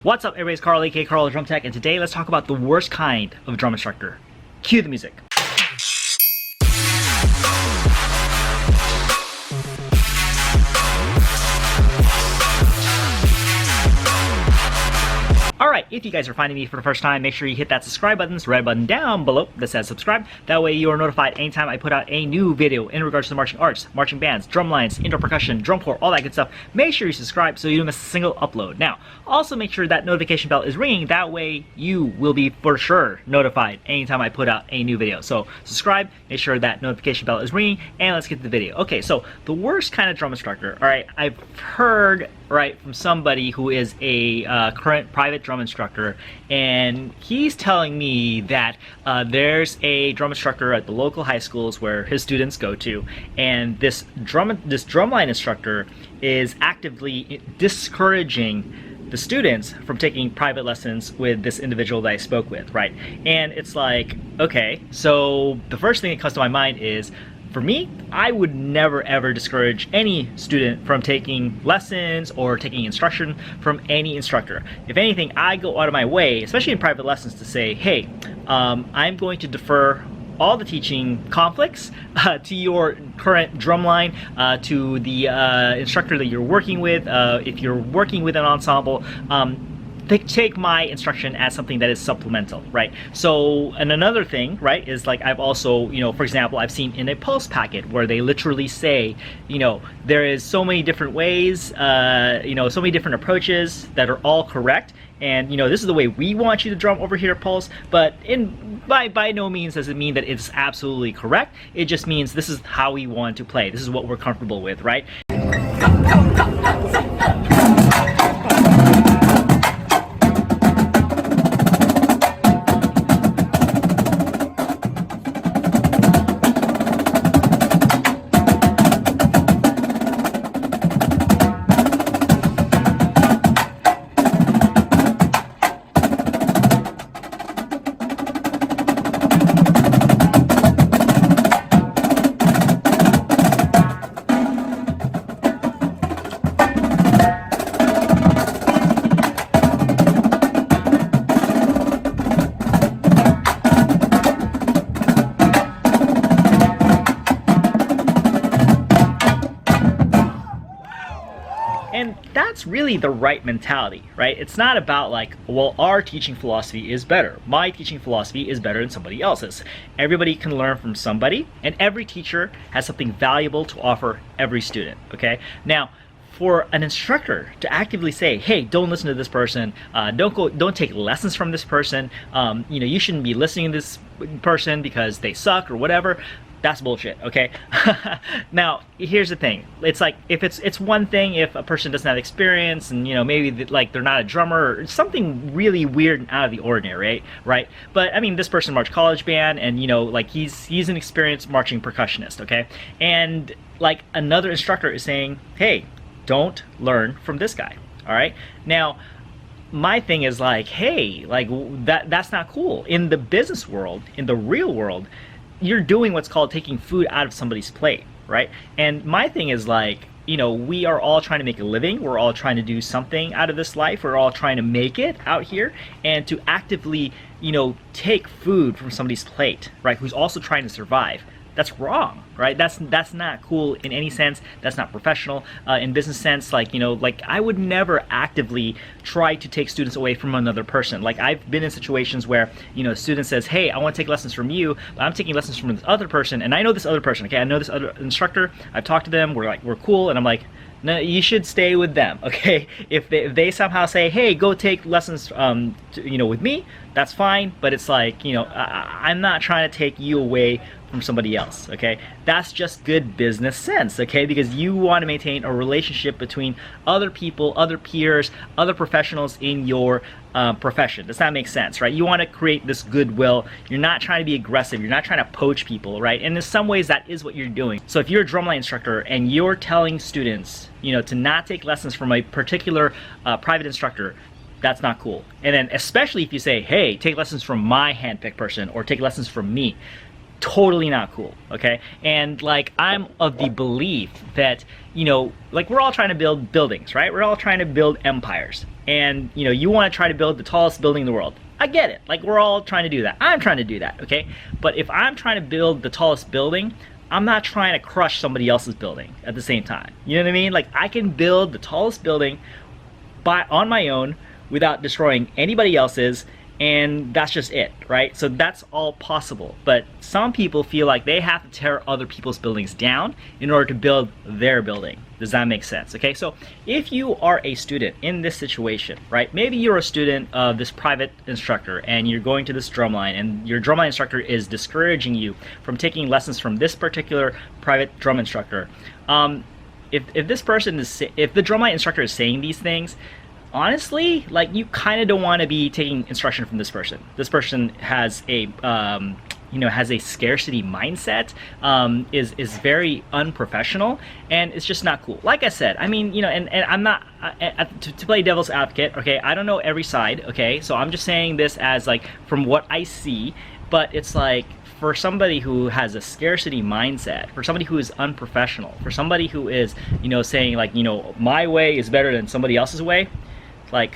What's up everybody, it's Carl, aka Carl the Drum Tech, and today let's talk about the worst kind of drum instructor. Cue the music. Alright, if you guys are finding me for the first time, make sure you hit that subscribe button, this red button down below that says subscribe. That way you are notified anytime I put out a new video in regards to marching arts, marching bands, drum lines, indoor percussion, drum corps, all that good stuff. Make sure you subscribe so you don't miss a single upload. Now, also make sure that notification bell is ringing. That way you will be for sure notified anytime I put out a new video. So subscribe, make sure that notification bell is ringing, and let's get to the video. Okay, so the worst kind of drum instructor. Alright, I've heard from somebody who is a current private drum instructor, and he's telling me that there's a drum instructor at the local high schools where his students go to, and this drumline instructor is actively discouraging the students from taking private lessons with this individual that I spoke with, right? And it's like, okay, so the first thing that comes to my mind is, for me, I would never ever discourage any student from taking lessons or taking instruction from any instructor. If anything, I go out of my way, especially in private lessons, to say, hey, I'm going to defer all the teaching conflicts to your current drumline, to the instructor that you're working with. If you're working with an ensemble, take my instruction as something that is supplemental, right? So, and another thing, right, is like I've also, for example, I've seen in a pulse packet where they literally say, there is so many different ways, so many different approaches that are all correct, and this is the way we want you to drum over here at Pulse, but by no means does it mean that it's absolutely correct. It just means this is how we want to play. This is what we're comfortable with, right? And that's really the right mentality, right? It's not about like, well, our teaching philosophy is better. My teaching philosophy is better than somebody else's. Everybody can learn from somebody, and every teacher has something valuable to offer every student, okay? Now, for an instructor to actively say, hey, don't listen to this person, don't take lessons from this person, you shouldn't be listening to this person because they suck or whatever, that's bullshit, okay? Now, here's the thing. It's like, if it's one thing if a person doesn't have experience and, maybe like they're not a drummer or something really weird and out of the ordinary, right? But, I mean, this person marched college band and, like he's an experienced marching percussionist, okay? And, like, another instructor is saying, hey, don't learn from this guy, all right? Now, my thing is like, hey, like that's not cool. In the business world, in the real world, you're doing what's called taking food out of somebody's plate, right? And my thing is like, we are all trying to make a living. We're all trying to do something out of this life. We're all trying to make it out here. And to actively, take food from somebody's plate, right, who's also trying to survive, that's wrong, right? That's not cool in any sense. That's not professional. In business sense, like, like I would never actively try to take students away from another person. Like, I've been in situations where, a student says, hey, I want to take lessons from you, but I'm taking lessons from this other person, and I know this other person, okay? I know this other instructor. I've talked to them. We're cool, and I'm like, no, you should stay with them, okay? If they somehow say, hey, go take lessons, with me, that's fine. But it's like, I'm not trying to take you away from somebody else, okay? That's just good business sense, okay? Because you want to maintain a relationship between other people, other peers, other professionals in your profession. Does that make sense, right? You want to create this goodwill. You're not trying to be aggressive. You're not trying to poach people, right? And in some ways, that is what you're doing. So if you're a drumline instructor and you're telling students, to not take lessons from a particular private instructor, that's not cool. And then especially if you say, hey, take lessons from my handpicked person or take lessons from me, totally not cool, okay? And like, I'm of the belief that, you know, like, we're all trying to build buildings, right? We're all trying to build empires. And, you know, you want to try to build the tallest building in the world. I get it. Like, we're all trying to do that. I'm trying to do that, okay? But if I'm trying to build the tallest building, I'm not trying to crush somebody else's building at the same time. You know what I mean? Like, I can build the tallest building on my own without destroying anybody else's, and that's just it, right? So that's all possible. But some people feel like they have to tear other people's buildings down in order to build their building. Does that make sense? Okay, so if you are a student in this situation, right? Maybe you're a student of this private instructor and you're going to this drumline, and your drumline instructor is discouraging you from taking lessons from this particular private drum instructor. If this person is, if the drumline instructor is saying these things, honestly, like, you kind of don't want to be taking instruction from this person. This person has a you know, has a scarcity mindset, is very unprofessional, and it's just not cool. Like I said, I mean, you know, and I'm not to play devil's advocate, okay? I don't know every side, okay? So I'm just saying this as, like, from what I see. But it's like, for somebody who has a scarcity mindset, for somebody who is unprofessional, for somebody who is, you know, saying, like, you know, my way is better than somebody else's way, like,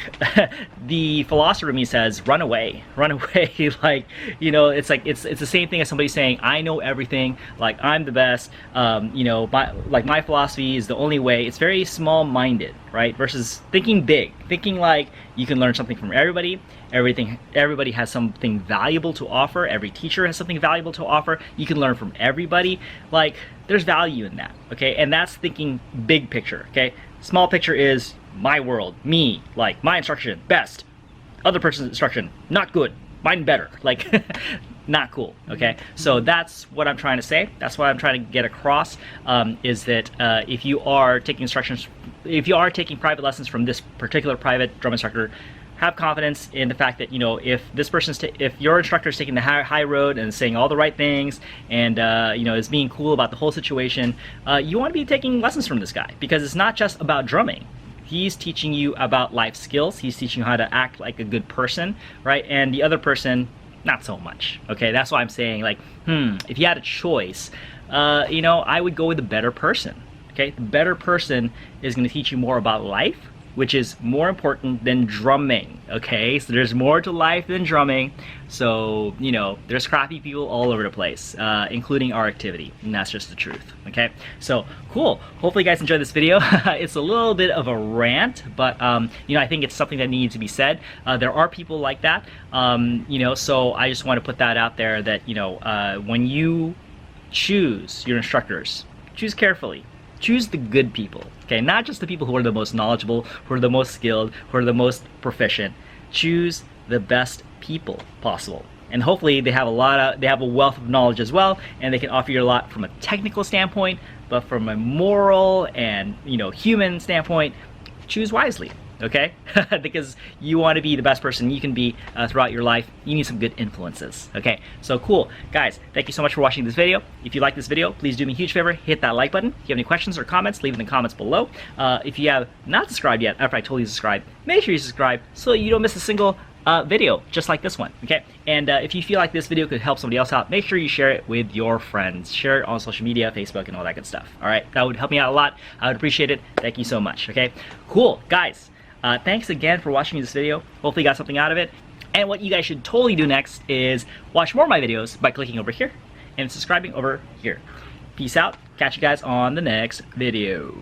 the philosopher in me says, run away, run away. Like, you know, it's like, it's the same thing as somebody saying, I know everything, like, I'm the best, you know, my philosophy is the only way. It's very small-minded, right? Versus thinking big, thinking like you can learn something from everybody. Everybody has something valuable to offer. Every teacher has something valuable to offer. You can learn from everybody. Like, there's value in that, okay? And that's thinking big picture, okay? Small picture is my world, me, like, my instruction, best. Other person's instruction, not good, mine better. Like, not cool, okay? So that's what I'm trying to say. That's what I'm trying to get across, is that if you are taking instructions, if you are taking private lessons from this particular private drum instructor, have confidence in the fact that, you know, if this person's, if your instructor is taking the high road and saying all the right things, and you know, is being cool about the whole situation, you want to be taking lessons from this guy, because it's not just about drumming. He's teaching you about life skills. He's teaching you how to act like a good person, right? And the other person, not so much, okay? That's why I'm saying, like, if you had a choice, you know, I would go with the better person, okay? The better person is going to teach you more about life, which is more important than drumming, okay? So there's more to life than drumming. So, you know, there's crappy people all over the place, including our activity, and that's just the truth, okay? So, cool. Hopefully you guys enjoyed this video. It's a little bit of a rant, but, you know, I think it's something that needs to be said. There are people like that, you know, so I just want to put that out there that, you know, when you choose your instructors, choose carefully. Choose the good people, okay? Not just the people who are the most knowledgeable, who are the most skilled, who are the most proficient. Choose the best people possible. And hopefully they have a wealth of knowledge as well, and they can offer you a lot from a technical standpoint, but from a moral and, you know, human standpoint, choose wisely, okay? Because you want to be the best person you can be throughout your life. You need some good influences, okay? So cool. Guys, thank you so much for watching this video. If you like this video, please do me a huge favor, hit that like button. If you have any questions or comments, leave them in the comments below. If you have not subscribed yet, after I told you to subscribe, make sure you subscribe so you don't miss a single video just like this one, okay? And if you feel like this video could help somebody else out, make sure you share it with your friends. Share it on social media, Facebook, and all that good stuff, all right? That would help me out a lot. I would appreciate it. Thank you so much, okay? Cool, guys. Thanks again for watching this video. Hopefully you got something out of it. And what you guys should totally do next is watch more of my videos by clicking over here and subscribing over here. Peace out. Catch you guys on the next video.